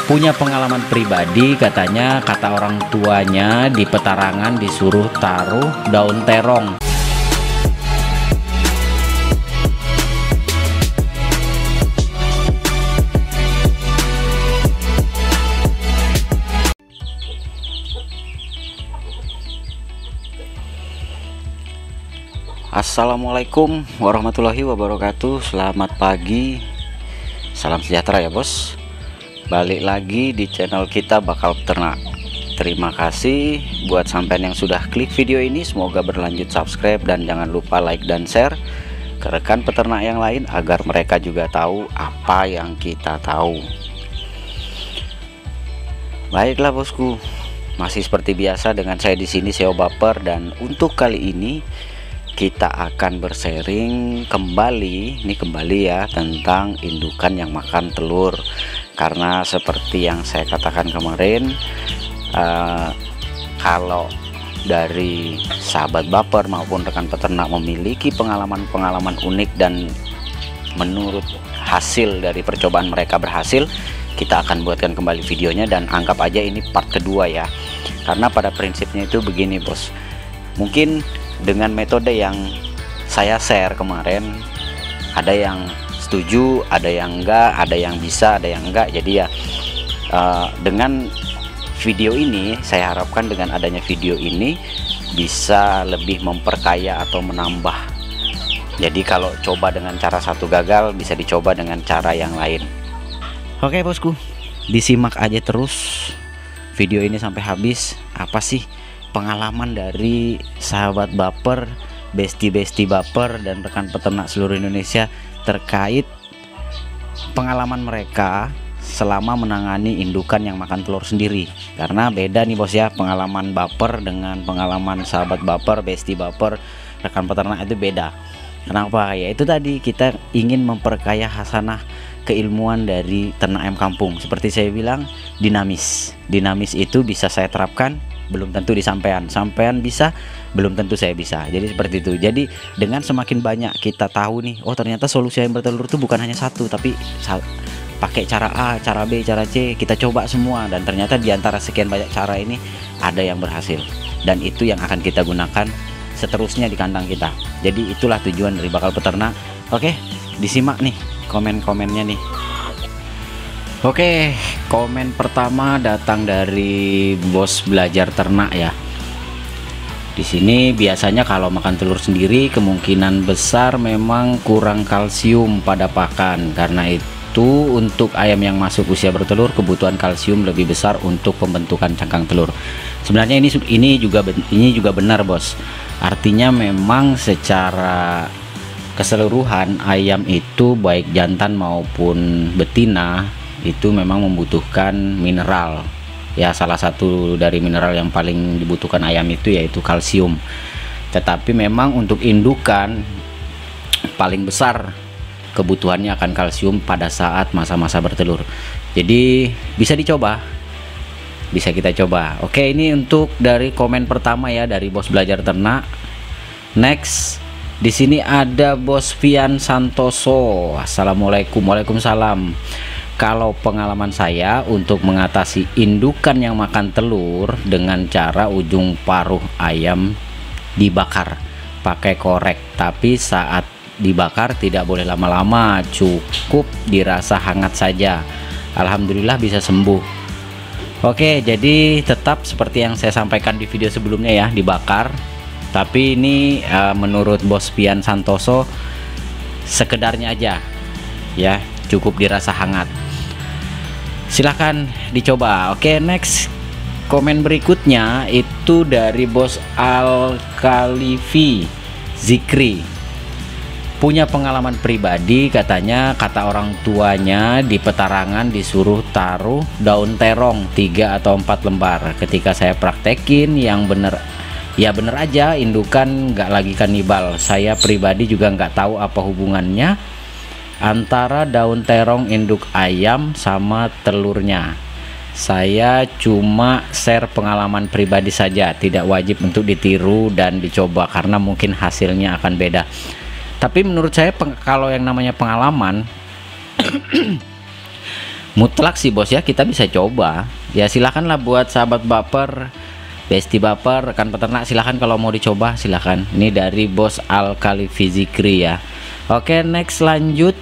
Punya pengalaman pribadi, katanya kata orang tuanya di petarangan disuruh taruh daun terong. Assalamualaikum warahmatullahi wabarakatuh. Selamat pagi, salam sejahtera ya bos. Balik lagi di channel kita Bakal Peternak. Terima kasih buat sampean yang sudah klik video ini. Semoga berlanjut subscribe dan jangan lupa like dan share ke rekan peternak yang lain agar mereka juga tahu apa yang kita tahu. Baiklah bosku, masih seperti biasa dengan saya di sini, SEO Baper, dan untuk kali ini kita akan bersharing kembali ya tentang indukan yang makan telur. Karena seperti yang saya katakan kemarin, kalau dari sahabat baper maupun rekan peternak memiliki pengalaman-pengalaman unik dan menurut hasil dari percobaan mereka berhasil, kita akan buatkan kembali videonya dan anggap aja ini part kedua ya. Karena pada prinsipnya itu begini bos, mungkin dengan metode yang saya share kemarin, ada yang setuju, ada yang enggak, ada yang bisa, ada yang enggak. Jadi ya dengan video ini, saya harapkan dengan adanya video ini bisa lebih memperkaya atau menambah. Jadi kalau coba dengan cara satu gagal, bisa dicoba dengan cara yang lain. Oke bosku, disimak aja terus video ini sampai habis. Apa sih pengalaman dari sahabat baper, besti baper, dan rekan peternak seluruh Indonesia terkait pengalaman mereka selama menangani indukan yang makan telur sendiri. Karena beda nih bos ya, pengalaman baper dengan pengalaman sahabat baper, besti baper, rekan peternak itu beda. Kenapa? Ya itu tadi, kita ingin memperkaya hasanah keilmuan dari ternak ayam kampung. Seperti saya bilang, dinamis itu bisa saya terapkan, belum tentu di sampean bisa, belum tentu saya bisa. Jadi seperti itu. Jadi dengan semakin banyak kita tahu nih, oh ternyata solusi ayam bertelur itu bukan hanya satu, tapi pakai cara A, cara B, cara C, kita coba semua, dan ternyata diantara sekian banyak cara ini ada yang berhasil, dan itu yang akan kita gunakan seterusnya di kandang kita. Jadi itulah tujuan dari Bakal Peternak. Oke, disimak nih komen-komennya nih. Oke, komen pertama datang dari Bos Belajar Ternak ya. Di sini biasanya kalau makan telur sendiri kemungkinan besar memang kurang kalsium pada pakan. Karena itu untuk ayam yang masuk usia bertelur kebutuhan kalsium lebih besar untuk pembentukan cangkang telur. Sebenarnya ini juga benar bos. Artinya memang secara keseluruhan ayam itu baik jantan maupun betina itu memang membutuhkan mineral ya. Salah satu dari mineral yang paling dibutuhkan ayam itu yaitu kalsium. Tetapi memang untuk indukan paling besar kebutuhannya akan kalsium pada saat masa-masa bertelur. Jadi bisa dicoba, bisa kita coba. Oke, ini untuk dari komen pertama ya dari Bos Belajar Ternak. Next, di sini ada Bos Fian Santoso. Assalamualaikum. Waalaikumsalam. Kalau pengalaman saya untuk mengatasi indukan yang makan telur dengan cara ujung paruh ayam dibakar pakai korek, tapi saat dibakar tidak boleh lama-lama, cukup dirasa hangat saja. Alhamdulillah bisa sembuh. Oke, jadi tetap seperti yang saya sampaikan di video sebelumnya ya, dibakar. Tapi ini menurut Bos Pian Santoso sekedarnya aja ya, cukup dirasa hangat. Silahkan dicoba. Oke, next komen berikutnya itu dari Bos Al Khalifi Zikri. Punya pengalaman pribadi, katanya kata orang tuanya di petarangan disuruh taruh daun terong 3 atau 4 lembar. Ketika saya praktekin yang bener, ya bener aja, indukan nggak lagi kanibal. Saya pribadi juga nggak tahu apa hubungannya antara daun terong induk ayam sama telurnya. Saya cuma share pengalaman pribadi saja, tidak wajib untuk ditiru dan dicoba karena mungkin hasilnya akan beda. Tapi menurut saya kalau yang namanya pengalaman mutlak sih bos ya, kita bisa coba ya. Silakanlah buat sahabat baper, besti baper, rekan peternak, silahkan kalau mau dicoba silahkan. Ini dari bos Alkali Fizikri ya. Oke, next lanjut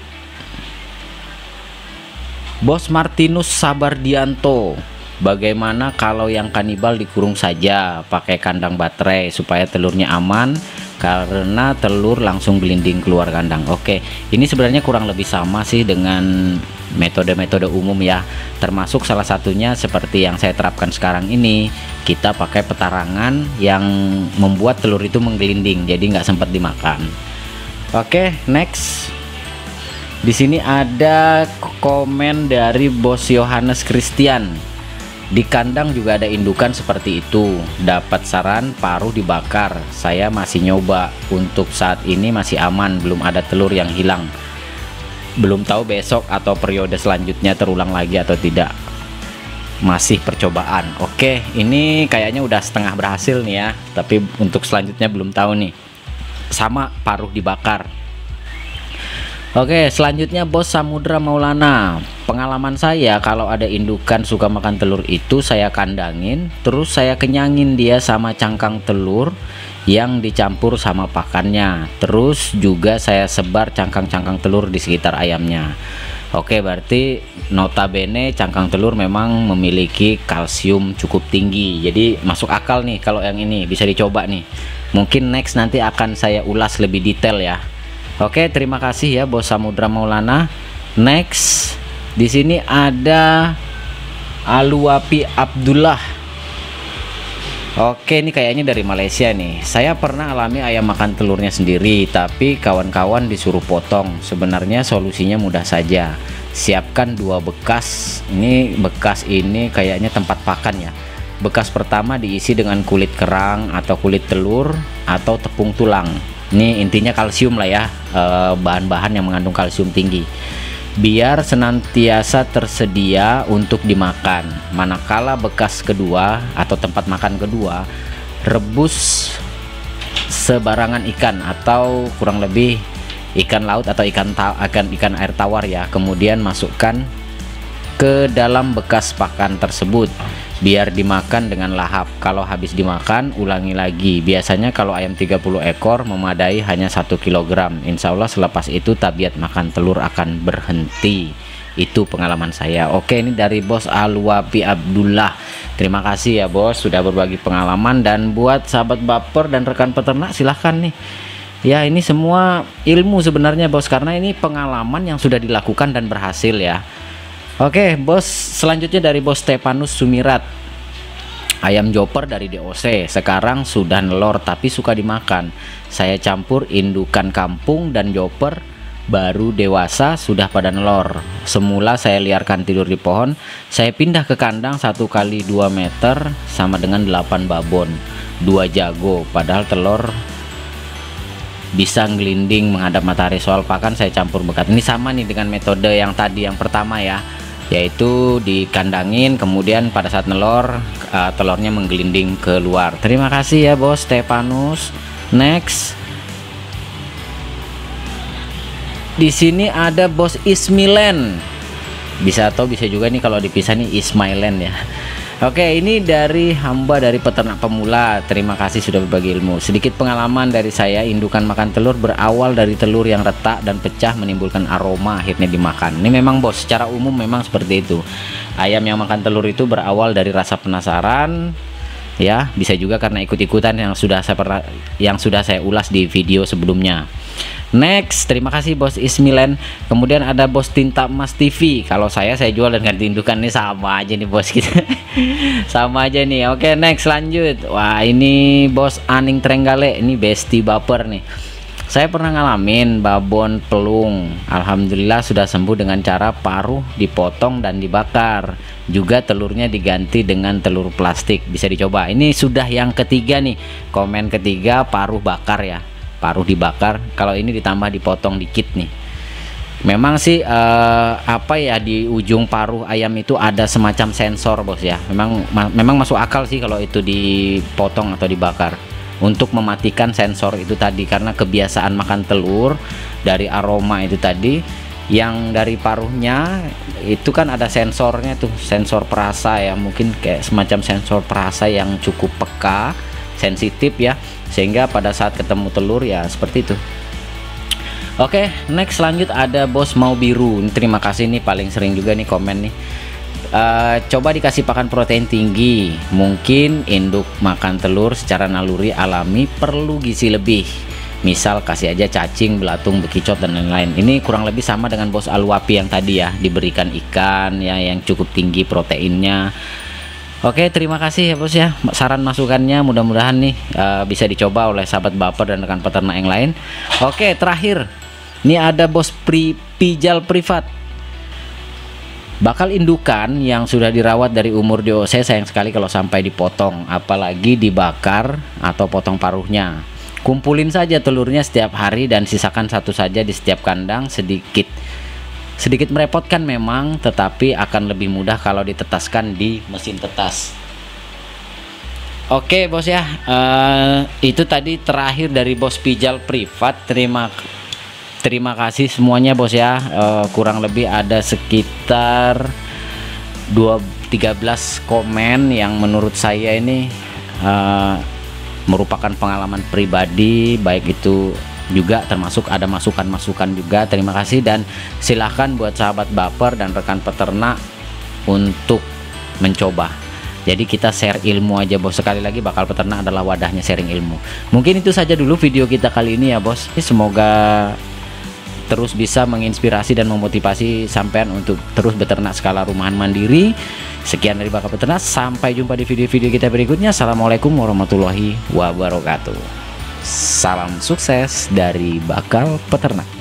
bos Martinus Sabardianto. Bagaimana kalau yang kanibal dikurung saja pakai kandang baterai supaya telurnya aman, karena telur langsung gelinding keluar kandang. Oke, ini sebenarnya kurang lebih sama sih dengan metode-metode umum ya, termasuk salah satunya seperti yang saya terapkan sekarang ini. Kita pakai petarangan yang membuat telur itu menggelinding, jadi nggak sempat dimakan. Oke, next. Di sini ada komen dari bos Yohanes Christian. Di kandang juga ada indukan seperti itu, dapat saran paruh dibakar. Saya masih nyoba, untuk saat ini masih aman, belum ada telur yang hilang. Belum tahu besok atau periode selanjutnya terulang lagi atau tidak, masih percobaan. Oke, ini kayaknya udah setengah berhasil nih ya, tapi untuk selanjutnya belum tahu nih. Sama paruh dibakar. Oke, selanjutnya bos Samudra Maulana. Pengalaman saya kalau ada indukan suka makan telur itu saya kandangin, terus saya kenyangin dia sama cangkang telur yang dicampur sama pakannya. Terus juga saya sebar cangkang-cangkang telur di sekitar ayamnya. Oke, berarti notabene cangkang telur memang memiliki kalsium cukup tinggi. Jadi masuk akal nih kalau yang ini bisa dicoba nih. Mungkin next nanti akan saya ulas lebih detail ya. Oke, terima kasih ya bos Samudra Maulana. Next, di sini ada Aluwapi Abdullah. Oke, ini kayaknya dari Malaysia nih. Saya pernah alami ayam makan telurnya sendiri, tapi kawan-kawan disuruh potong. Sebenarnya solusinya mudah saja. Siapkan 2 bekas. Ini bekas ini kayaknya tempat pakan ya. Bekas pertama diisi dengan kulit kerang atau kulit telur atau tepung tulang. Ini intinya kalsium lah ya, bahan-bahan yang mengandung kalsium tinggi, biar senantiasa tersedia untuk dimakan. Manakala bekas kedua atau tempat makan kedua, rebus sebarangan ikan atau kurang lebih ikan laut atau ikan air tawar ya, kemudian masukkan ke dalam bekas pakan tersebut biar dimakan dengan lahap. Kalau habis dimakan ulangi lagi. Biasanya kalau ayam 30 ekor memadai hanya 1 kg. Insya Allah selepas itu tabiat makan telur akan berhenti. Itu pengalaman saya. Oke, ini dari bos Aluwapi Abdullah. Terima kasih ya bos sudah berbagi pengalaman. Dan buat sahabat baper dan rekan peternak silahkan nih ya, ini semua ilmu sebenarnya bos, karena ini pengalaman yang sudah dilakukan dan berhasil ya. Oke bos, selanjutnya dari bos Stefanus Sumirat. Ayam joper dari DOC sekarang sudah nelor tapi suka dimakan. Saya campur indukan kampung dan joper baru dewasa sudah pada nelor. Semula saya liarkan tidur di pohon, saya pindah ke kandang 1 kali 2 meter sama dengan 8 babon, 2 jago. Padahal telur bisa ngelinding menghadap matahari. Soal pakan saya campur bekat. Ini sama nih dengan metode yang tadi yang pertama ya, yaitu dikandangin kemudian pada saat nelor telurnya menggelinding keluar. Terima kasih ya bos Stefanus. Next, di sini ada bos Ismilen. Bisa atau bisa juga nih kalau dipisah nih Ismailen ya. Oke, ini dari hamba dari peternak pemula. Terima kasih sudah berbagi ilmu. Sedikit pengalaman dari saya, indukan makan telur berawal dari telur yang retak dan pecah menimbulkan aroma, akhirnya dimakan. Ini memang bos, secara umum memang seperti itu. Ayam yang makan telur itu berawal dari rasa penasaran ya, bisa juga karena ikut-ikutan yang sudah saya ulas di video sebelumnya. Next, terima kasih bos Ismilen. Kemudian ada bos Tinta Emas TV. Kalau saya jual dan ganti indukan. Ini sama aja nih bos kita. Sama aja nih. Oke, next lanjut. Wah, ini bos Aning Trenggale. Ini besti baper nih. Saya pernah ngalamin babon pelung. Alhamdulillah sudah sembuh dengan cara paruh dipotong dan dibakar. Juga telurnya diganti dengan telur plastik. Bisa dicoba. Ini sudah yang ketiga nih. Komen ketiga paruh bakar ya. Paruh dibakar. Kalau ini ditambah dipotong dikit nih. Memang sih apa ya, di ujung paruh ayam itu ada semacam sensor bos ya. Memang masuk akal sih kalau itu dipotong atau dibakar untuk mematikan sensor itu tadi, karena kebiasaan makan telur dari aroma itu tadi yang dari paruhnya itu kan ada sensornya tuh, sensor perasa ya, mungkin kayak semacam sensor perasa yang cukup peka, sensitif ya, sehingga pada saat ketemu telur ya seperti itu. Oke, next lanjut ada bos mau biru. Terima kasih nih, paling sering juga nih komen nih. Coba dikasih pakan protein tinggi, mungkin induk makan telur secara naluri alami perlu gizi lebih, misal kasih aja cacing, belatung, bekicot dan lain-lain. Ini kurang lebih sama dengan bos aluapi yang tadi ya, diberikan ikan ya yang cukup tinggi proteinnya. Oke, terima kasih ya bos ya, saran masukannya, mudah-mudahan nih bisa dicoba oleh sahabat baper dan rekan peternak yang lain. Oke, terakhir ini ada bos pijal privat. Bakal indukan yang sudah dirawat dari umur DOC sayang sekali kalau sampai dipotong, apalagi dibakar atau potong paruhnya. Kumpulin saja telurnya setiap hari dan sisakan satu saja di setiap kandang. Sedikit merepotkan memang, tetapi akan lebih mudah kalau ditetaskan di mesin tetas. Oke bos ya, itu tadi terakhir dari bos pijal privat. Terima kasih semuanya bos ya. Kurang lebih ada sekitar 13 komen yang menurut saya ini merupakan pengalaman pribadi, baik itu juga termasuk ada masukan-masukan juga. Terima kasih, dan silahkan buat sahabat baper dan rekan peternak untuk mencoba. Jadi kita share ilmu aja bos. Sekali lagi, Bakal Peternak adalah wadahnya sharing ilmu. Mungkin itu saja dulu video kita kali ini ya bos. Semoga terus bisa menginspirasi dan memotivasi sampean untuk terus beternak skala rumahan mandiri. Sekian dari Bakal Peternak, sampai jumpa di video-video kita berikutnya. Assalamualaikum warahmatullahi wabarakatuh. Salam sukses dari Bakal Peternak.